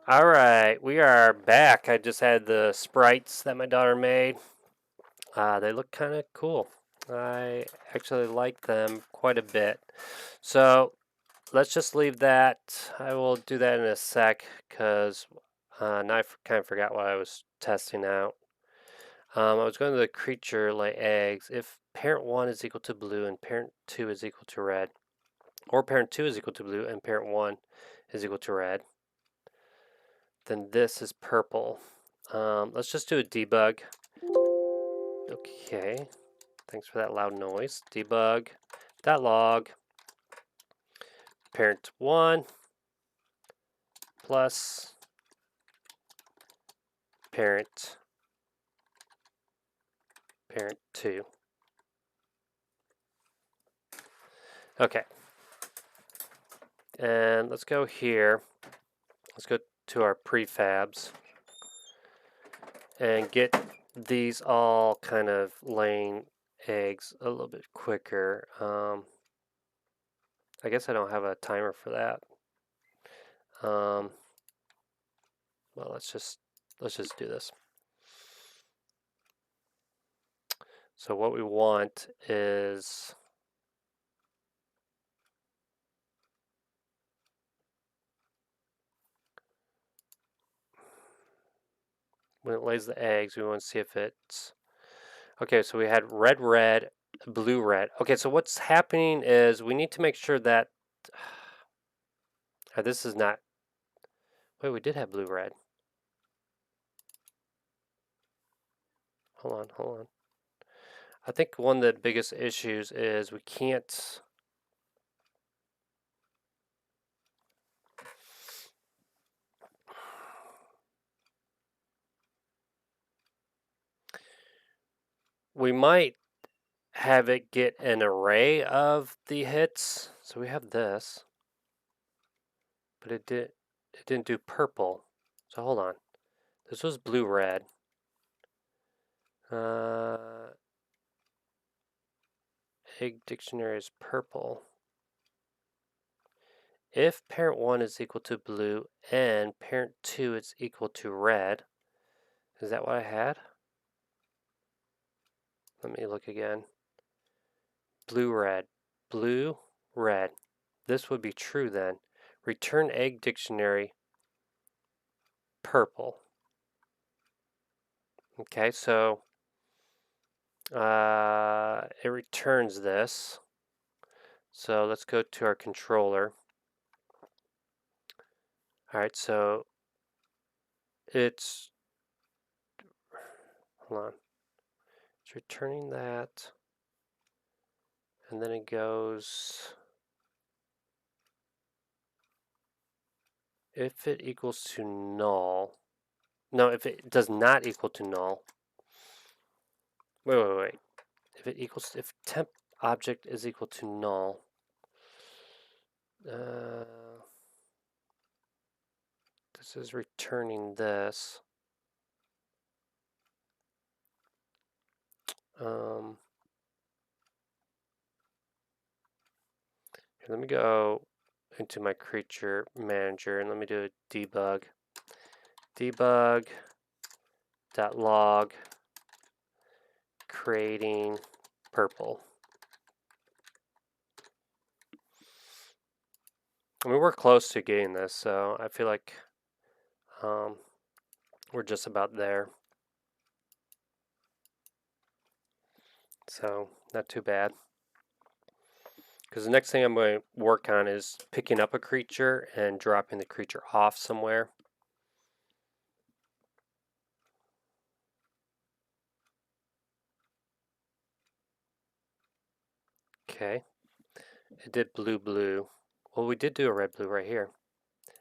All right, we are back. I just had the sprites that my daughter made. They look kind of cool. I actually like them quite a bit. So let's just leave that. I will do that in a sec because now I kind of forgot what I was testing out. I was going to the creature lay eggs. If parent 1 is equal to blue and parent 2 is equal to red, or parent 2 is equal to blue and parent 1 is equal to red, then this is purple. Let's just do a debug. Okay, thanks for that loud noise. Debug.log parent 1 plus parent 2. Okay, and let's go here. Let's go to our prefabs and get these all kind of laying eggs a little bit quicker. I guess I don't have a timer for that. Well, let's just do this. So what we want is when it lays the eggs, we want to see if it's okay. So we had red, red, blue, red. Okay, so what's happening is we need to make sure that this is not. Wait, we did have blue, red. Hold on. I think one of the biggest issues is we can't. We might have it get an array of the hits. So we have this, but it didn't do purple. So hold on. This was blue, red. Egg dictionary is purple. If parent 1 is equal to blue and parent 2 is equal to red, is that what I had? Let me look again. Blue, red. Blue, red. This would be true then. Return egg dictionary purple. Okay, so it returns this. So let's go to our controller. All right, so it's, hold on. It's returning that. And then it goes, if it equals to null. No, if it does not equal to null. Wait. If temp object is equal to null. This is returning this. Here, let me go into my creature manager and let me do a debug. Debug.log creating purple. I mean, we're close to getting this, so I feel like we're just about there. So, not too bad. Because the next thing I'm going to work on is picking up a creature and dropping the creature off somewhere. Okay. It did blue, blue. Well, we did do a red, blue right here.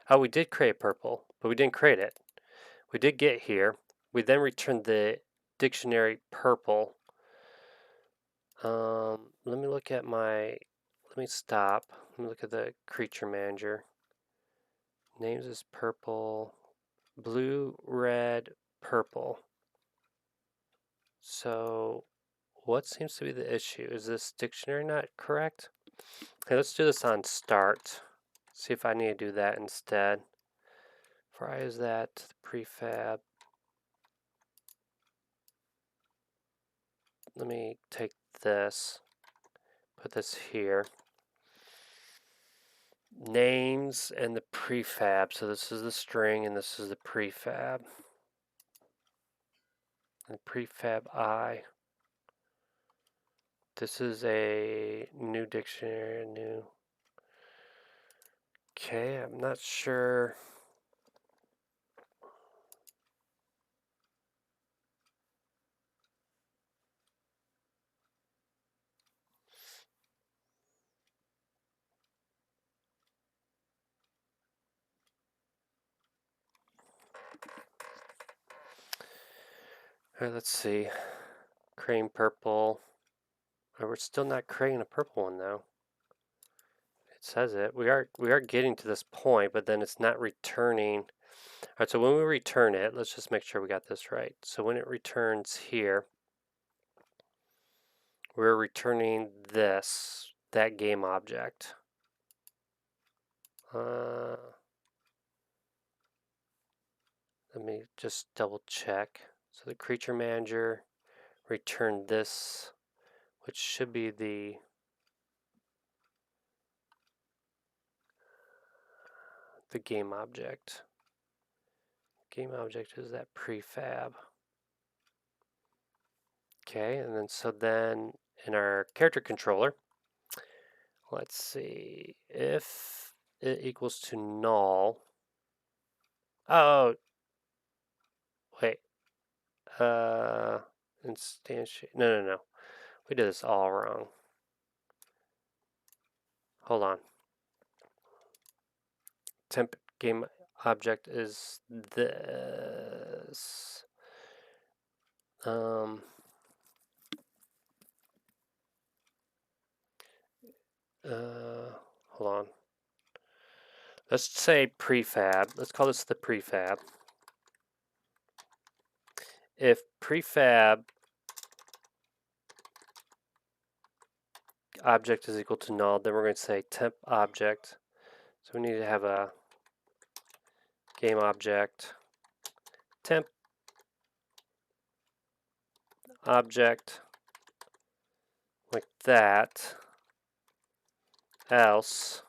Oh, we did create purple, but we didn't create it. We did get here. We then returned the dictionary purple. Let me look at my, let me stop. Let me look at the creature manager. Names is purple, blue, red, purple. So what seems to be the issue? Is this dictionary not correct? Okay, let's do this on start. See if I need to do that instead. Fry is that prefab. Let me take this, put this here. Names and the prefab. So this is the string and this is the prefab. And prefab I. This is a new dictionary, new. Okay, I'm not sure. All right, let's see. Cream purple. Oh, we're still not creating a purple one though. It says it. We are getting to this point, but then it's not returning. All right, so when we return it, let's just make sure we got this right. So when it returns here, we're returning that game object. Let me just double check. So the creature manager returned this, which should be the game object. Game object is that prefab. Okay, and then in our character controller, let's see if it equals to null. Oh, wait. Instantiate. No. We did this all wrong. Hold on. Temp game object is this. Hold on. Let's say prefab. Let's call this the prefab. If prefab object is equal to null, then we're going to say temp object. So we need to have a game object temp object like that. Else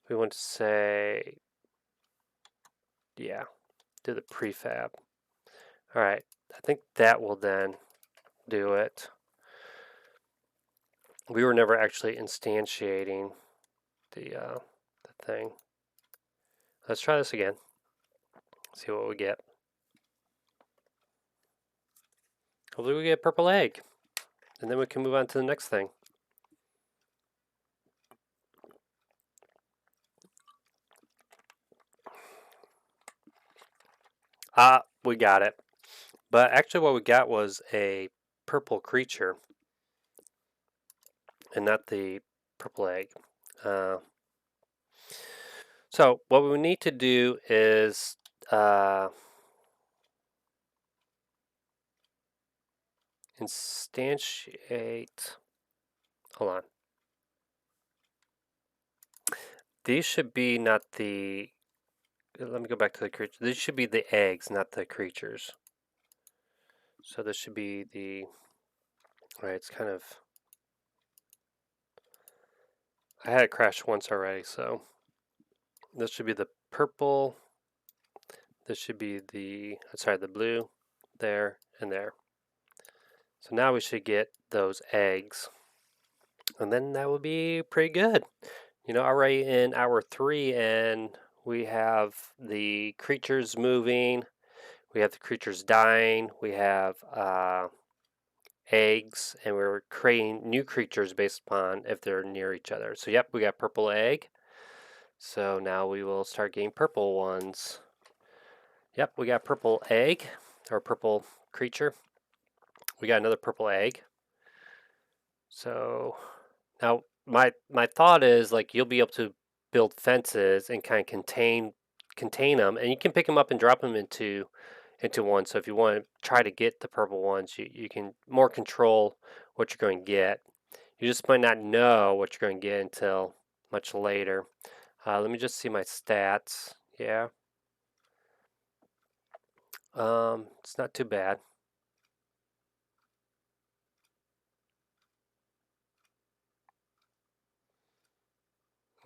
we want to say, yeah, do the prefab. All right, I think that will then do it. We were never actually instantiating the thing. Let's try this again. See what we get. Hopefully we get a purple egg. And then we can move on to the next thing. We got it. But actually what we got was a purple creature and not the purple egg. So what we need to do is instantiate. Hold on. These should be not the. Let me go back to the creature. These should be the eggs, not the creatures. So this should be the. Right, it's kind of. I had it crash once already, so this should be the purple. This should be the. Sorry, the blue, there and there. So now we should get those eggs, and then that would be pretty good. Already in hour 3, and we have the creatures moving, we have the creatures dying, we have eggs, and we're creating new creatures based upon if they're near each other. So yep, we got purple egg. So now we will start getting purple ones. Yep, we got purple egg, or purple creature. We got another purple egg. So now my thought is like you'll be able to build fences and kind of contain them, and you can pick them up and drop them into one. So if you want to try to get the purple ones, you can more control what you're going to get. You just might not know what you're going to get until much later. Let me just see my stats. Yeah. It's not too bad.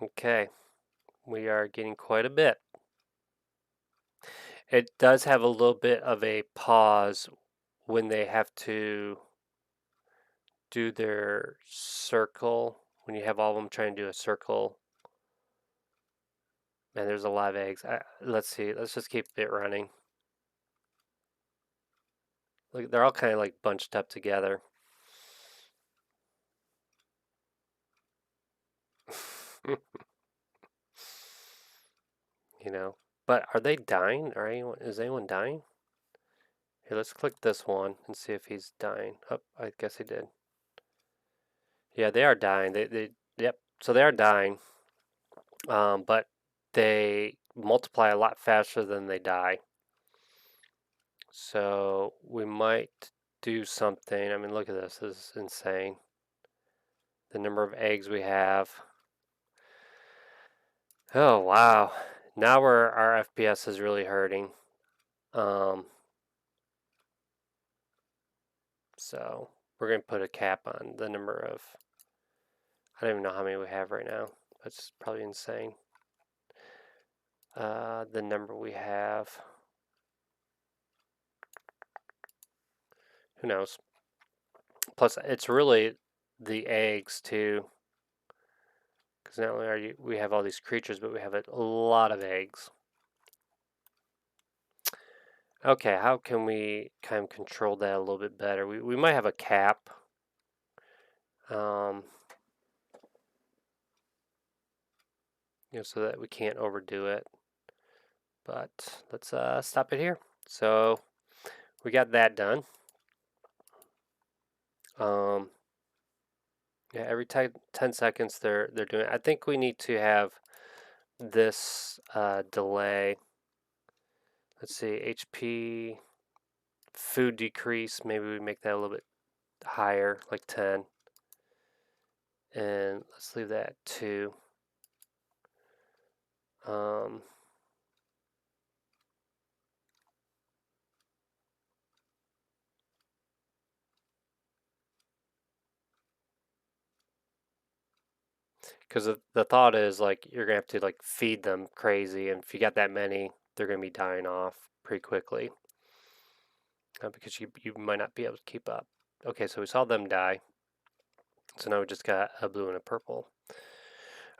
Okay, we are getting quite a bit. It does have a little bit of a pause when they have to do their circle, when you have all of them trying to do a circle. And there's a lot of eggs. Let's see. Let's just keep it running. Look, they're all kind of like bunched up together. You know. But are they dying? Is anyone dying? Here, let's click this one and see if he's dying. Oh, I guess he did. Yeah, they are dying. Yep. So they are dying. But they multiply a lot faster than they die. So we might do something. I mean, look at this. This is insane. The number of eggs we have. Oh, wow. Now our FPS is really hurting. So we're going to put a cap on the number of. I don't even know how many we have right now. That's probably insane. The number we have. Who knows? Plus, it's really the eggs too. Because not only we have all these creatures, but we have a lot of eggs. Okay, how can we kind of control that a little bit better? We might have a cap. So that we can't overdo it. But let's stop it here. So we got that done. Yeah, every 10 seconds they're doing it. I think we need to have this delay. Let's see, HP food decrease. Maybe we make that a little bit higher, like 10. And let's leave that at 2. Because the thought is like you're gonna have to like feed them crazy, and if you got that many, they're gonna be dying off pretty quickly because you might not be able to keep up. Okay, so we saw them die. So now we just got a blue and a purple.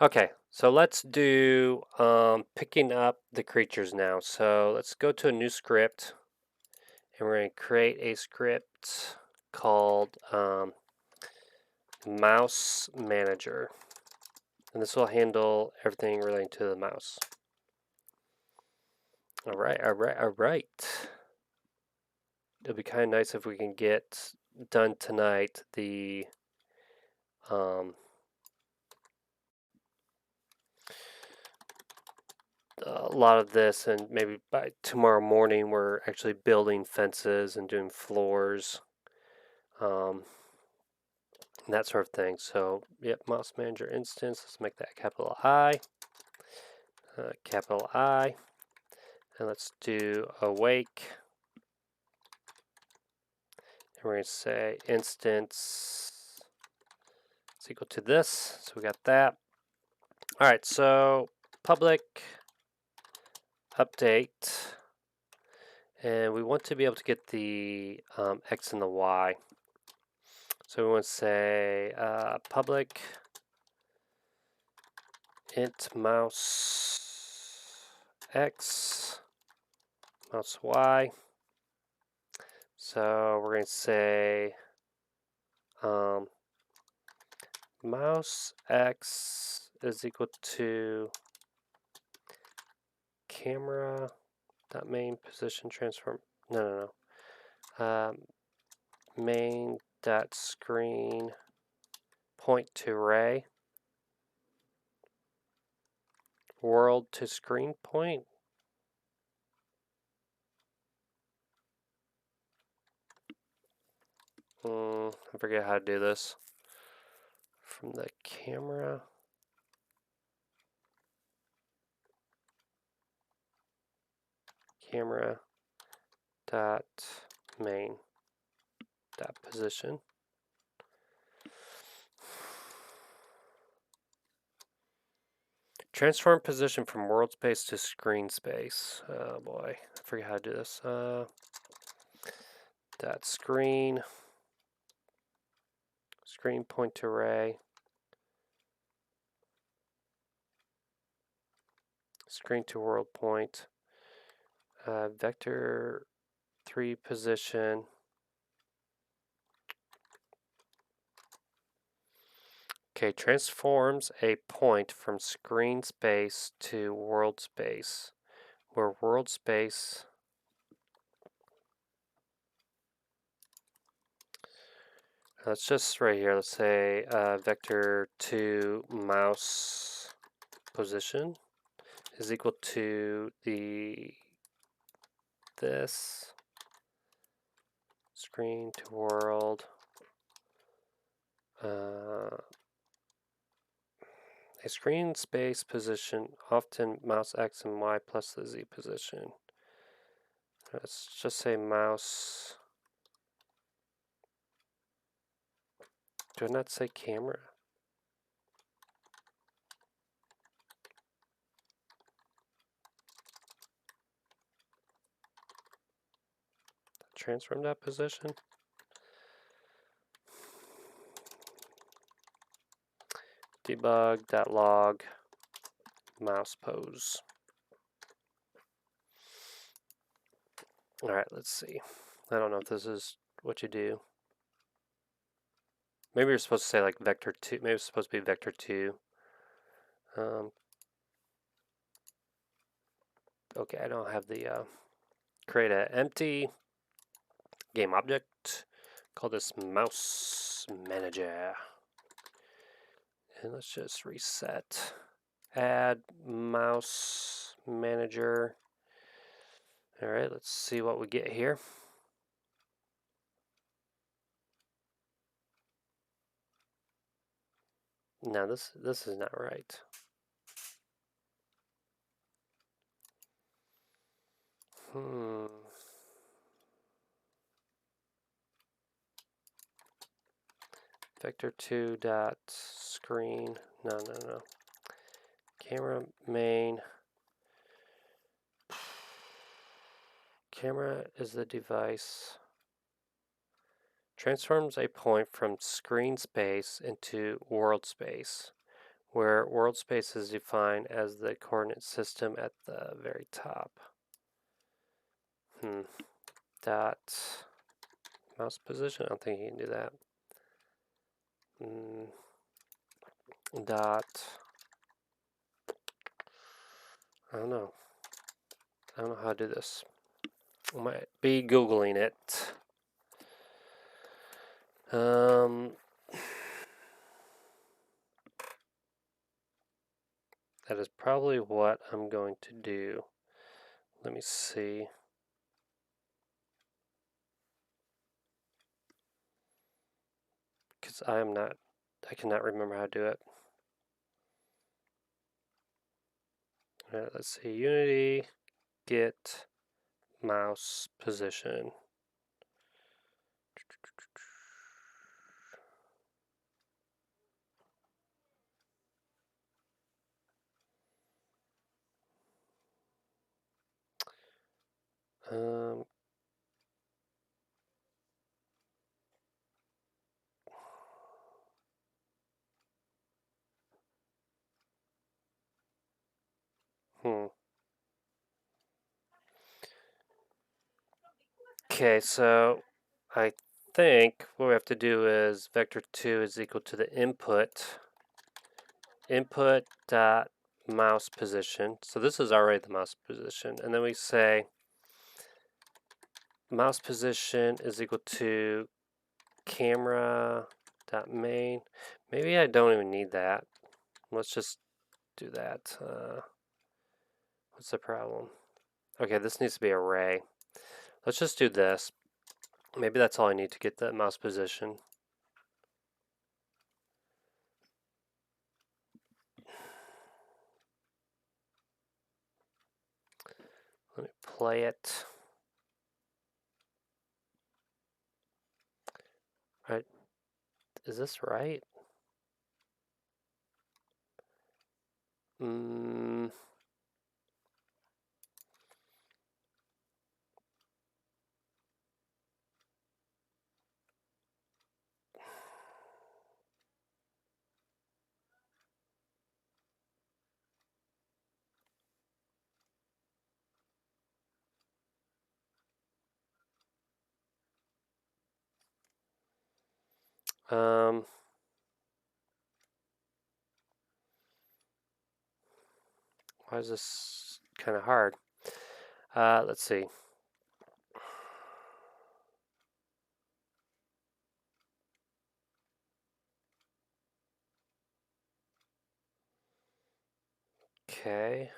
Okay, so let's do picking up the creatures now. So let's go to a new script, and we're going to create a script called Mouse Manager. And this will handle everything relating to the mouse. All right. It'll be kind of nice if we can get done tonight a lot of this, and maybe by tomorrow morning we're actually building fences and doing floors, and that sort of thing. So, yep, Mouse Manager instance. Let's make that capital I, and let's do awake. And we're going to say instance is equal to this. So we got that. All right, so public update. And we want to be able to get the X and the Y. So we want to say public int mouse X, mouse Y. So we're going to say mouse X is equal to camera dot main position transform. No. Main dot screen point to array. World to screen point. I forget how to do this. From the camera. dot main dot position. Transform position from world space to screen space. Oh boy, I forget how to do this. Dot screen point array, screen to world point, vector 3 position. Okay, transforms a point from screen space to world space, where world space let's just right here, let's say vector 2 mouse position is equal to this screen to world a screen space position, often mouse X and Y plus the Z position. Let's just say mouse. Do I not say camera? Transform that position. Debug.log mouse pose. All right, let's see. I don't know if this is what you do. Maybe you're supposed to say like vector 2. Maybe it's supposed to be vector 2. Okay, I don't have the create an empty game object. Call this mouse manager. And let's just reset. Add mouse manager. All right, let's see what we get here. No, this is not right. Vector 2 dot screen. No. Camera main. Camera is the device. Transforms a point from screen space into world space, where world space is defined as the coordinate system at the very top. Dot mouse position. I don't think you can do that. Dot. I don't know. I don't know how to do this. I might be Googling it. That is probably what I'm going to do. Let me see. Because I cannot remember how to do it. All right, let's see. Unity, get mouse position. Okay, so I think what we have to do is vector 2 is equal to the input dot mouse position. So this is already the mouse position. And then we say mouse position is equal to camera dot main. Maybe I don't even need that. Let's just do that. What's the problem? Okay, this needs to be array. Let's just do this. Maybe that's all I need to get the mouse position. Let me play it. Right, is this right? Mm, um, why is this kind of hard? Let's see. Okay.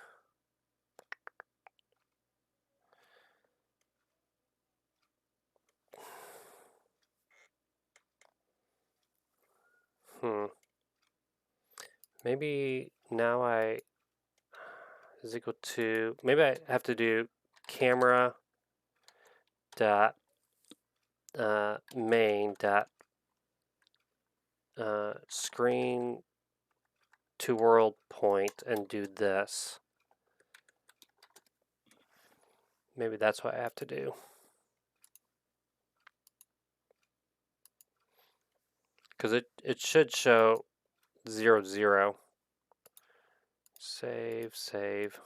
Hmm. Maybe now I is equal to, maybe I have to do camera dot main dot screen to world point and do this. Maybe that's what I have to do. Because it should show 0, 0. Save, save.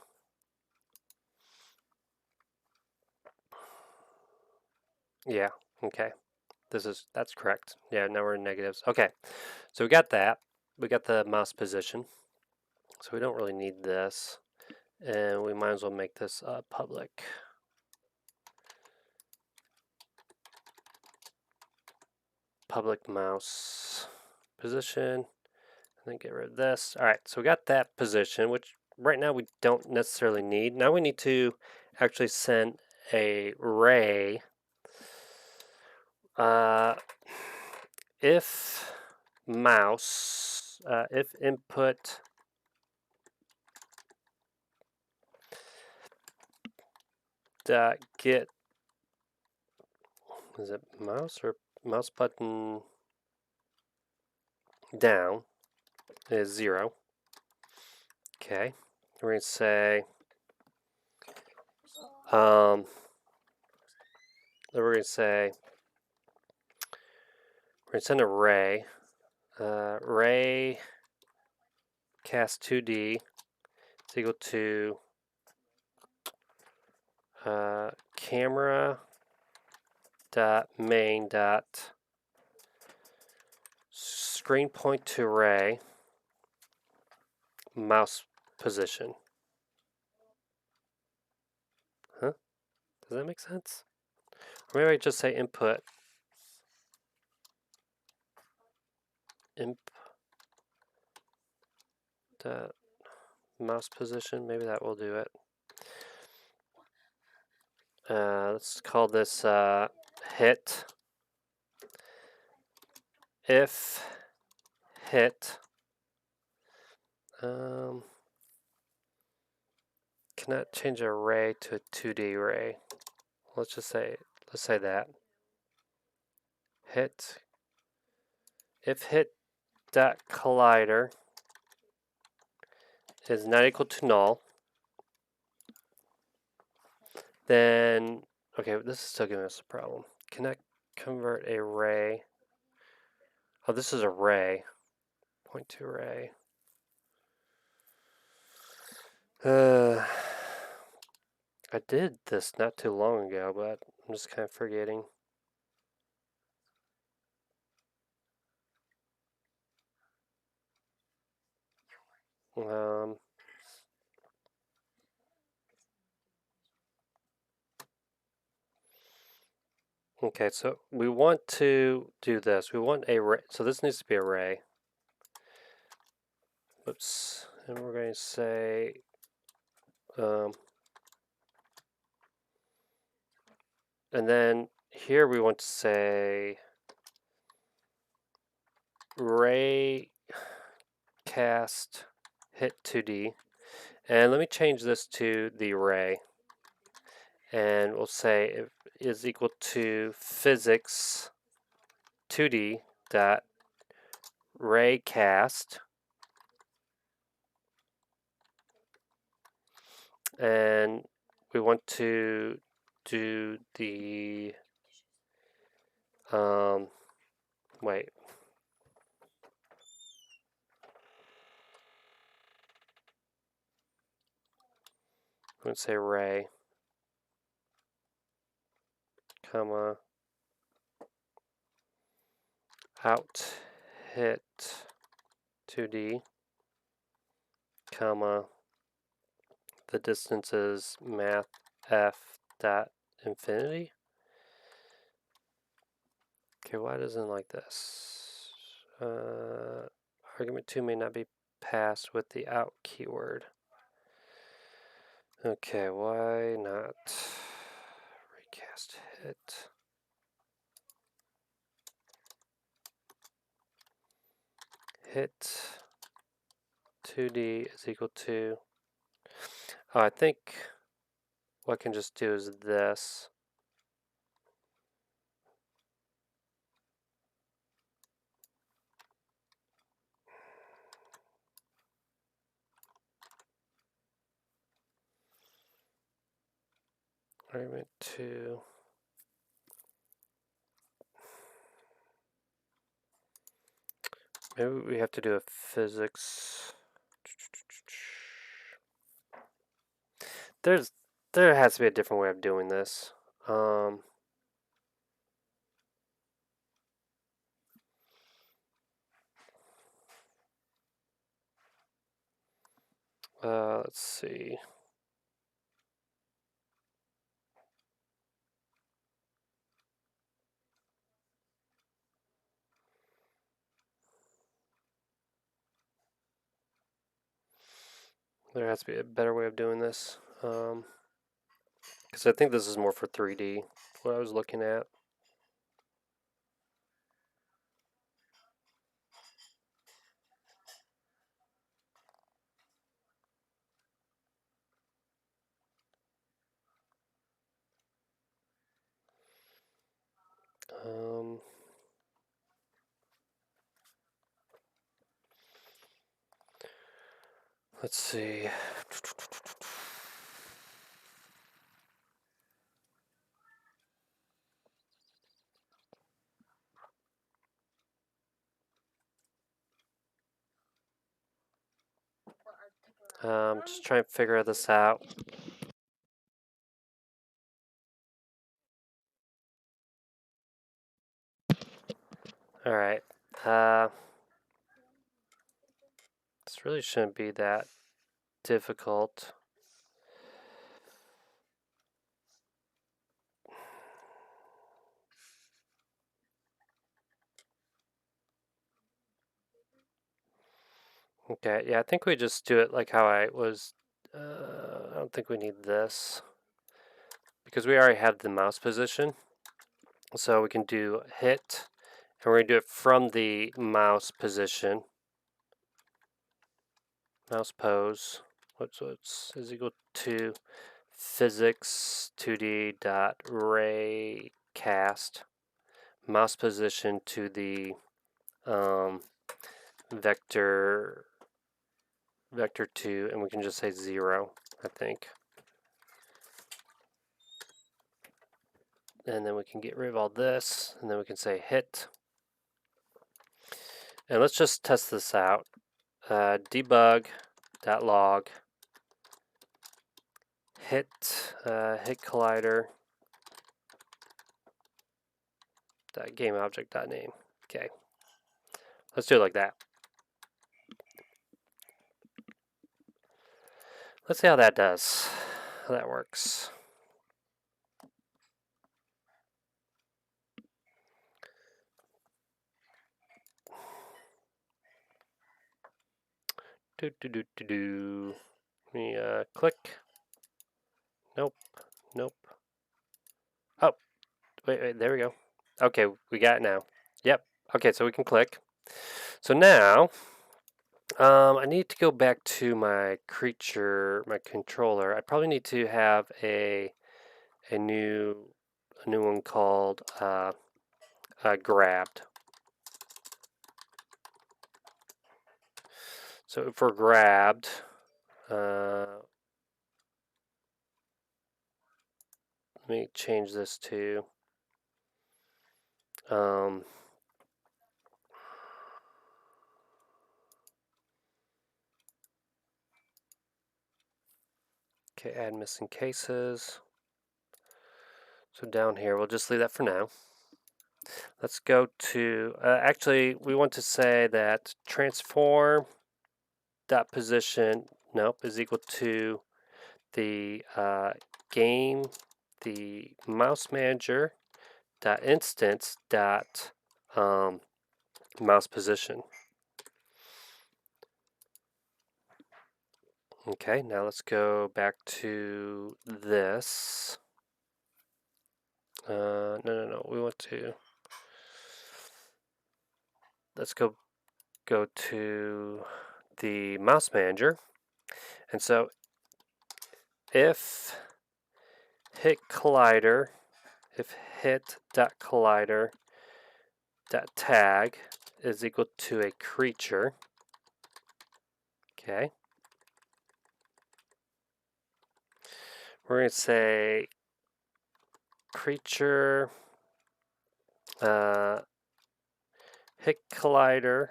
Yeah, okay. That's correct. Yeah, now we're in negatives. Okay, so we got that. We got the mouse position. So we don't really need this. And we might as well make this public. Public mouse position. And then get rid of this. All right, so we got that position, which right now we don't necessarily need. Now we need to actually send a ray. If mouse, if input dot get, is it mouse or mouse button down is 0. Okay, we're going to say, then we're going to say, we're going to send a ray, ray cast 2D is equal to camera dot main dot screen point to ray mouse position. Huh? Does that make sense? Or maybe I just say input imp dot mouse position. Maybe that will do it. Let's call this hit. If hit cannot change a ray to a 2D ray. Let's say that. Hit if hit dot collider is not equal to null, then okay, this is still giving us a problem. Cannot convert a ray. Oh, this is a ray. Point to ray. I did this not too long ago, but I'm just kind of forgetting. Okay, so we want to do this. We want a ray. So this needs to be a ray. Oops. And we're going to say and then here we want to say ray cast hit 2D. And let me change this to the ray. And we'll say it is equal to physics 2D dot raycast, and we want to do the wait. I'm gonna say ray, comma, out hit 2D, comma, the distance is math f dot infinity. Okay, why doesn't it like this? Argument 2 may not be passed with the out keyword. Okay, why not? Recast hit. Hit 2D is equal to. Oh, I think what I can just do is this. Argument 2. Maybe we have to do a physics. There has to be a different way of doing this. Let's see. There has to be a better way of doing this. Because I think this is more for 3D, what I was looking at. Let's see. Just trying to figure this out. All right. This really shouldn't be that difficult. Okay, yeah, I think we just do it like how I was. I don't think we need this because we already have the mouse position. So we can do hit, and we're going to do it from the mouse position. Mouse pose, which is equal to physics 2D dot ray cast mouse position to the vector 2, and we can just say 0, I think. And then we can get rid of all this, and then we can say hit. And let's just test this out. Debug.log hit collider gameObject.name. Okay, let's do it like that. Let's see how that does. How that works. Let me click. Nope. Oh, wait, there we go. Okay, we got it now. Yep. Okay, so we can click. So now, I need to go back to my creature, my controller. I probably need to have a new one called grabbed. So if we're grabbed, let me change this to okay, add missing cases. So down here, we'll just leave that for now. Let's go to, actually, we want to say that transform dot position, nope, is equal to the game, the mouse manager dot instance dot mouse position. Okay, now let's go back to this. No. We want to. Let's go to the mouse manager, and so if hit collider, if hit dot collider dot tag is equal to a creature. Okay. We're going to say creature hit collider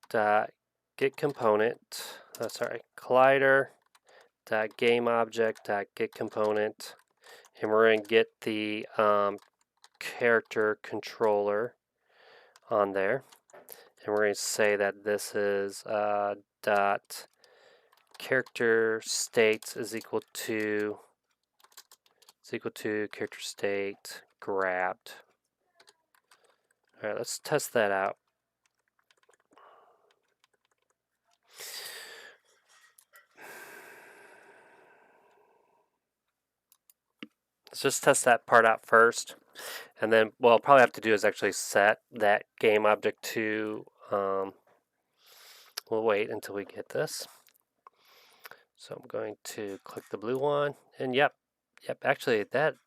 dot get component. Sorry, collider dot game object dot get component, and we're going to get the character controller on there, and we're going to say that this is dot character state is equal to character state grabbed. All right, let's test that out. Let's just test that part out first, and then what I'll probably have to do is actually set that game object to, we'll wait until we get this. So I'm going to click the blue one, and yep, actually that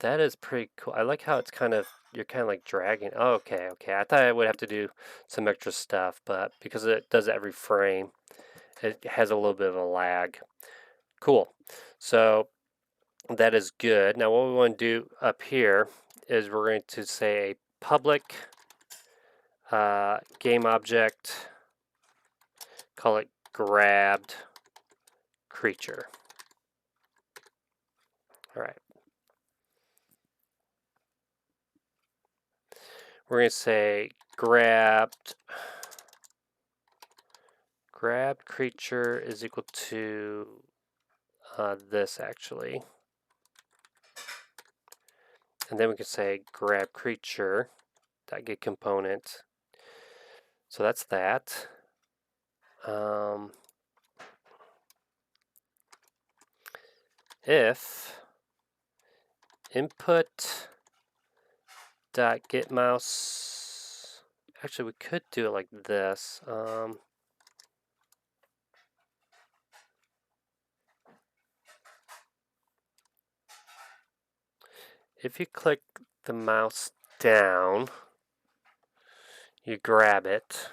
is pretty cool. I like how it's kind of, you're kind of like dragging. Oh, okay. I thought I would have to do some extra stuff, but because it does it every frame, it has a little bit of a lag. Cool. So that is good. Now what we want to do up here is we're going to say a public game object, call it grabbed creature. All right. We're going to say grabbed creature is equal to this actually. And then we can say grab creature dot get component. So that's that. If input dot get mouse, actually we could do it like this. If you click the mouse down, you grab it.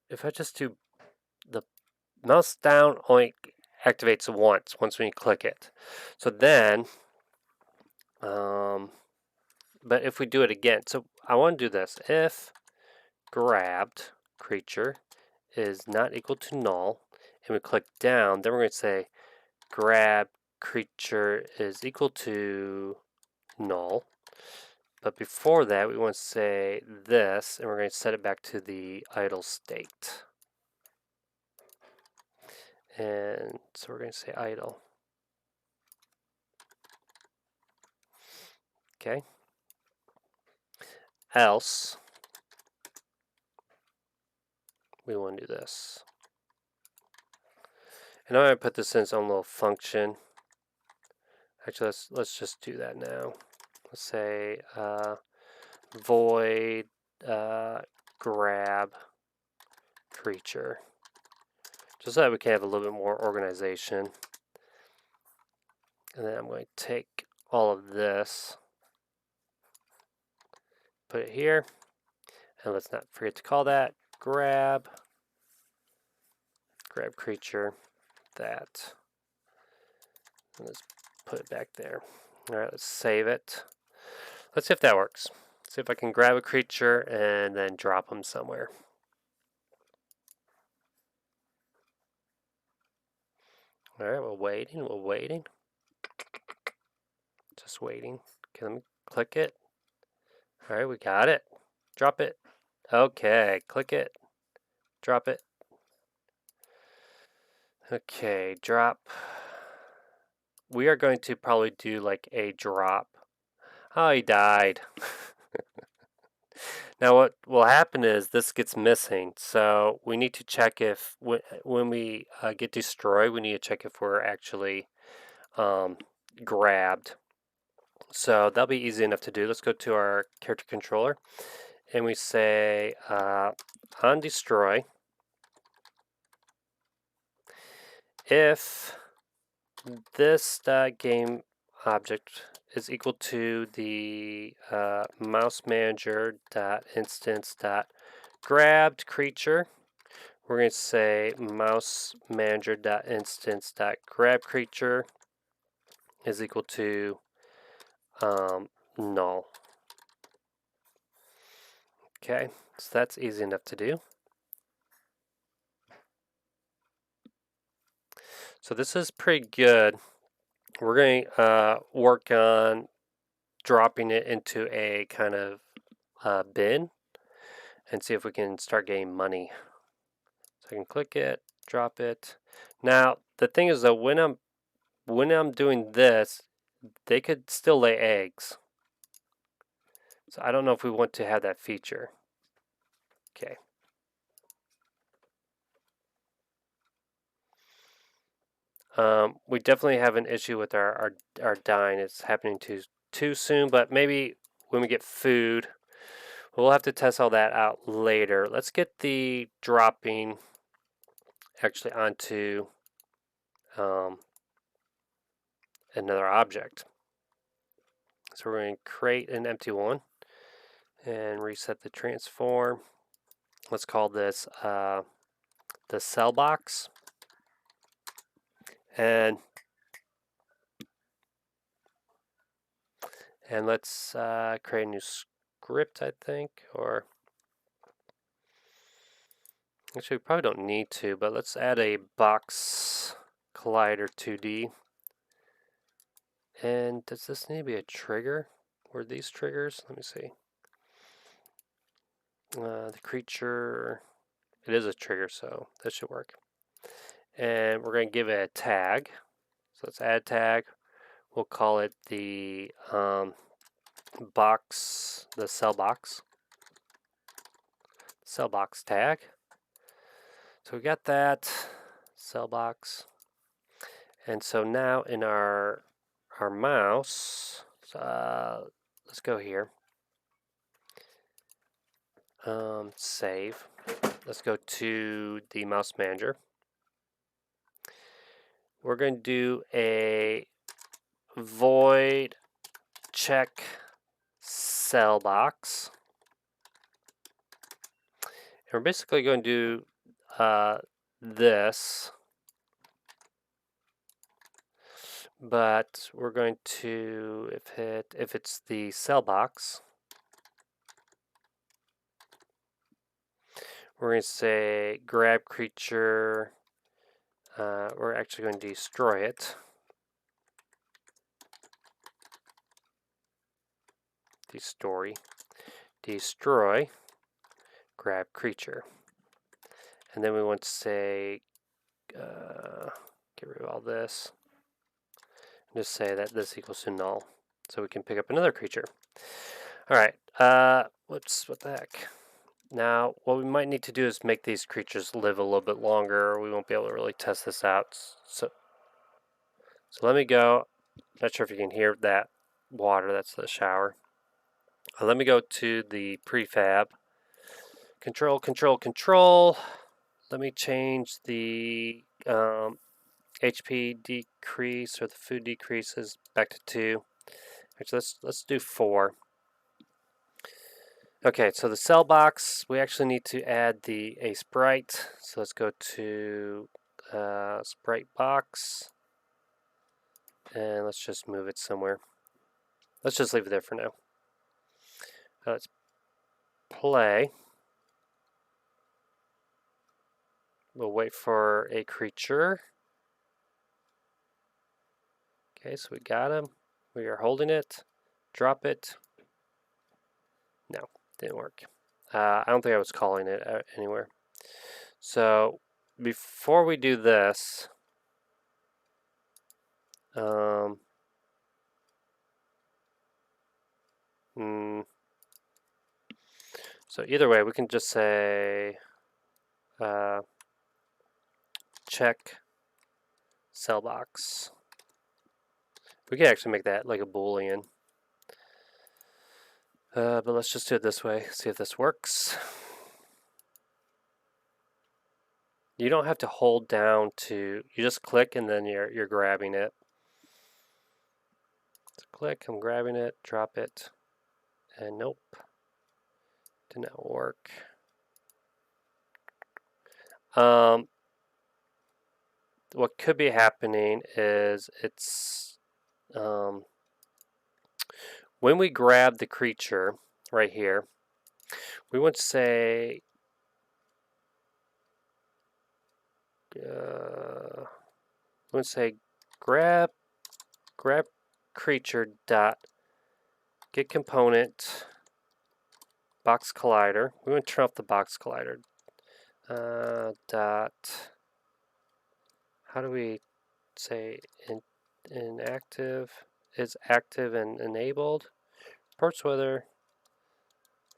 If I just do the mouse down, only activates once when you click it. So then, but if we do it again, so I want to do this. If grabbed creature is not equal to null, and we click down, then we're going to say grab creature is equal to null. But before that, we want to say this, and we're going to set it back to the idle state. And so we're going to say idle. Okay. Else, we want to do this. And I'm going to put this in its own little function. Actually, let's just do that now. Let's say void grab creature, just so that we can have a little bit more organization. And then I'm going to take all of this. Put it here. And let's not forget to call that grab creature, that. And let's put it back there. All right, let's save it. Let's see if that works. See if I can grab a creature and then drop them somewhere. All right, we're waiting. Just waiting. Okay, let me click it. All right, we got it. Drop it. Okay, click it. Drop it. Okay, drop. We are going to probably do like a drop. Oh, he died. Now what will happen is this gets missing. So we need to check if when we get destroyed, we need to check if we're actually grabbed. So that'll be easy enough to do. Let's go to our character controller and we say on destroy, if this game object is equal to the mouse manager dot instance dot grabbed creature, we're going to say mouse manager dot instance dot grab creature is equal to null. Okay, so that's easy enough to do. So this is pretty good. We're going to work on dropping it into a kind of bin and see if we can start getting money. So I can click it, drop it. Now the thing is that when I'm doing this, they could still lay eggs. So I don't know if we want to have that feature. Okay. We definitely have an issue with our dying. It's happening too soon, but maybe when we get food, we'll have to test all that out later. Let's get the dropping actually onto another object. So we're going to create an empty one and reset the transform. Let's call this the cell box. And let's create a new script, I think, or actually we probably don't need to, but let's add a box collider 2D. And does this need to be a trigger? Were these triggers? Let me see. The creature, it is a trigger, so that should work. And we're going to give it a tag. So let's add tag. We'll call it the box, the cell box tag. So we got that cell box. And so now in our mouse, let's go here. Save. Let's go to the mouse manager. We're going to do a void check cell box. And we're basically going to do this, but we're going to if it's the cell box, we're going to say grab creature. We're actually going to destroy it. Destroy grab creature. And then we want to say get rid of all this. And just say that this equals to null. So we can pick up another creature. Alright, whoops, what the heck. Now, what we might need to do is make these creatures live a little bit longer. We won't be able to really test this out. So let me go. Not sure if you can hear that water. That's the shower. Let me go to the prefab. Control, control, control. Let me change the HP decrease or the food decreases back to 2. Actually, let's do 4. Okay, so the cell box, we actually need to add a sprite. So let's go to sprite box, and let's just move it somewhere. Let's just leave it there for now. Let's play. We'll wait for a creature. Okay, so we got him. We are holding it. Drop it. No, didn't work. I don't think I was calling it anywhere. So before we do this, so either way, we can just say check cell box. We can actually make that like a Boolean. But let's just do it this way, see if this works. You don't have to hold down you just click and then you're grabbing it. So click, I'm grabbing it, drop it, and nope, did not work. What could be happening is it's when we grab the creature right here, we want to say grab creature dot get component box collider. We want to turn off the box collider. Dot. How do we say inactive is active and enabled? Reports whether.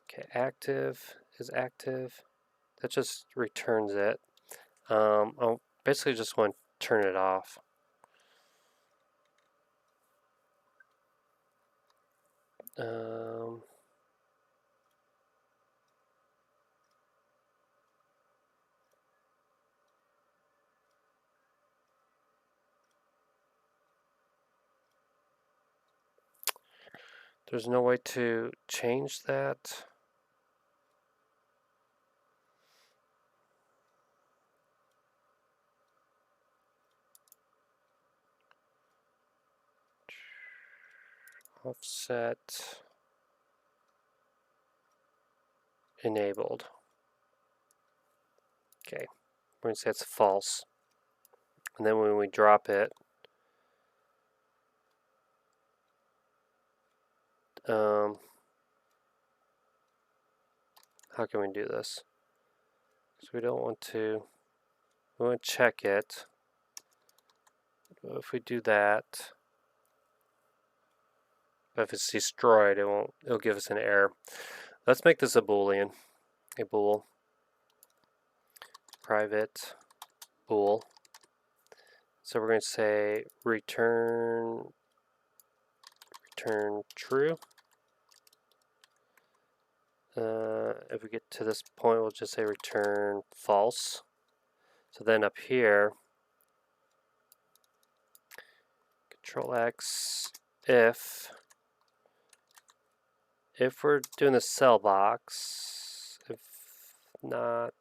Okay, active is active. That just returns it. I'll basically just want to turn it off. There's no way to change that. Offset enabled. Okay, we're going to say it's false. And then when we drop it, how can we do this? So we don't want to, we want to check it. If we do that, but if it's destroyed, it'll give us an error. Let's make this a Boolean, a bool, private bool. So we're going to say return true. If we get to this point, we'll just say return false. So then up here, Control X, if we're doing the cell box, if not,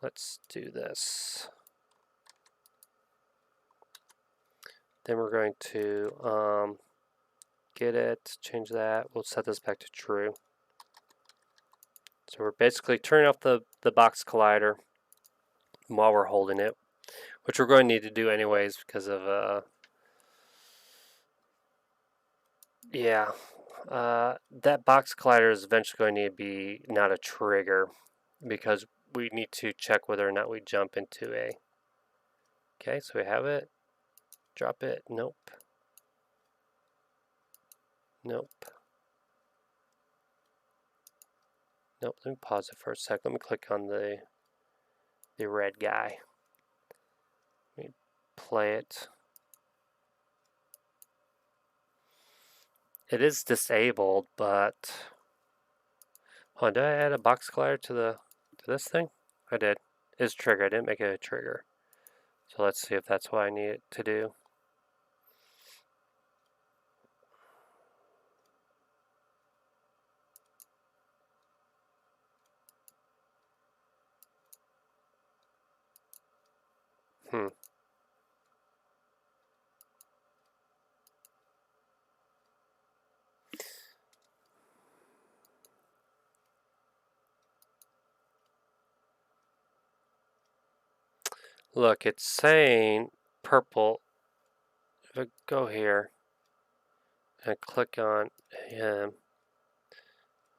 let's do this. Then we're going to get it, change that. We'll set this back to true. So we're basically turning off the box collider while we're holding it, which we're going to need to do anyways because of that box collider is eventually going to need to be not a trigger because we need to check whether or not we jump into a. Okay, so we have it. Drop it. Nope. Nope. Nope. Let me pause it for a sec. Let me click on the red guy. Let me play it. It is disabled, but hold on, did I add a box collider to this thing? I did. It's trigger. I didn't make it a trigger. So let's see if that's what I need it to do. Hmm. Look, it's saying purple. If I go here and I click on him,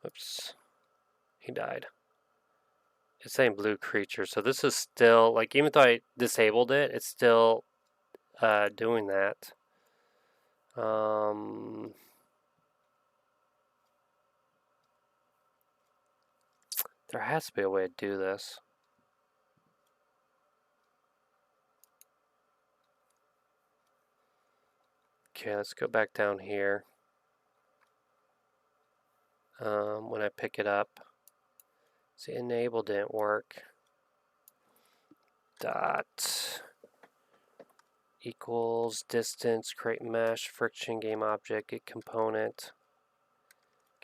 whoops, he died. It's saying blue creature. So this is still, like, even though I disabled it, it's still doing that. There has to be a way to do this. Okay, let's go back down here. When I pick it up, see, enable didn't work. Dot equals distance, create mesh, friction, game object, get component,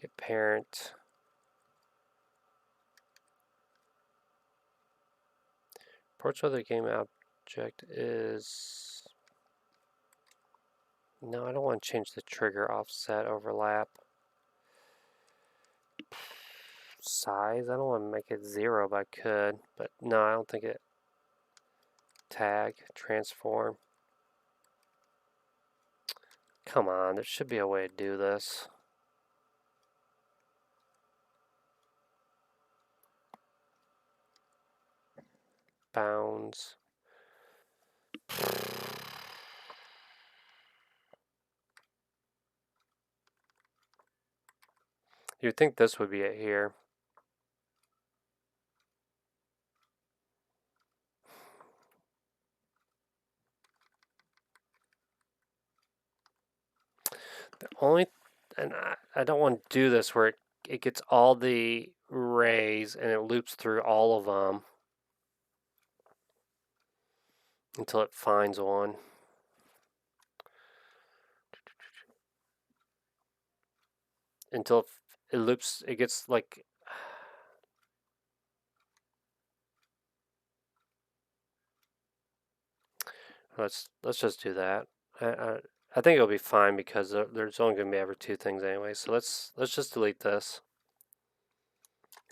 get parent. Approach whether game object is. No, I don't want to change the trigger offset overlap. Size, I don't want to make it 0 if I could, but no, I don't think it. Tag, transform. Come on, there should be a way to do this. Bounds. You'd think this would be it here. The only, and I don't want to do this where it gets all the rays and it loops through all of them until it finds one. Until it loops, it gets like. Let's just do that. I think it'll be fine because there's only going to be ever 2 things anyway. So let's just delete this.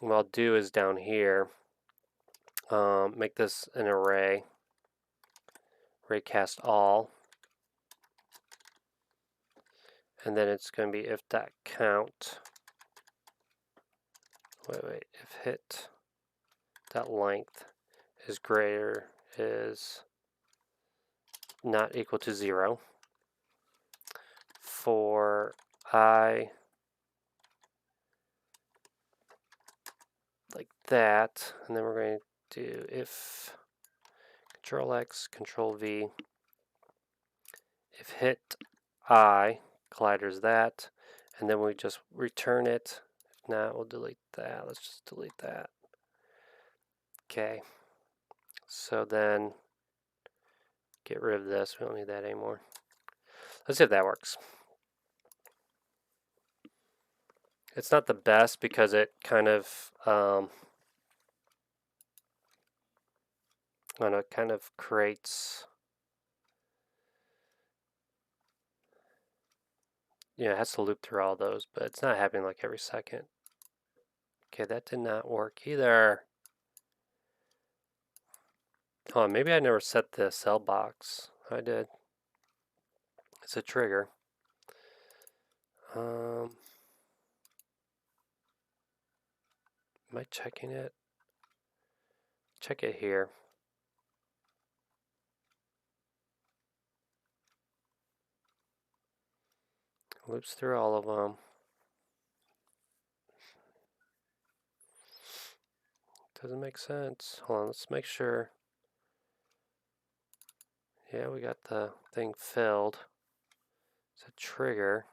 And what I'll do is down here, make this an array. Raycast all. And then it's going to be if that count. Wait. If hit that length is greater is not equal to 0. For I like that, and then we're going to do if Control X, Control V. If hit I, collider's that, and then we just return it. If not, we'll delete that. Let's just delete that. Okay. So then get rid of this. We don't need that anymore. Let's see if that works. It's not the best because it kind of it kind of creates, it has to loop through all those, but it's not happening like every second. Okay, that did not work either. Oh, maybe I never set the cell box. I did. It's a trigger. Am I checking it? Check it here. Loops through all of them. Doesn't make sense. Hold on, let's make sure. Yeah, we got the thing filled. It's a trigger.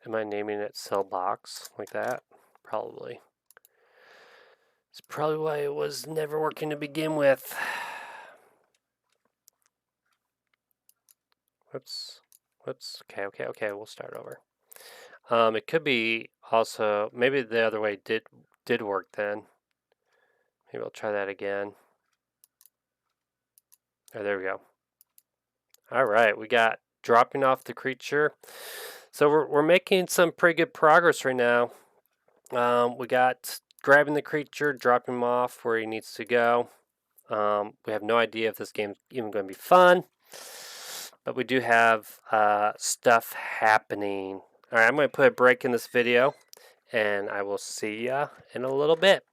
Am I naming it cell box like that? Probably. It's probably why it was never working to begin with. Whoops. Whoops. Okay. We'll start over. It could be also maybe the other way did work then. Maybe I'll try that again. Oh, there we go. All right, we got dropping off the creature. So we're making some pretty good progress right now. We got grabbing the creature, dropping him off where he needs to go. We have no idea if this game's even going to be fun, but we do have stuff happening. All right, I'm going to put a break in this video, and I will see ya in a little bit.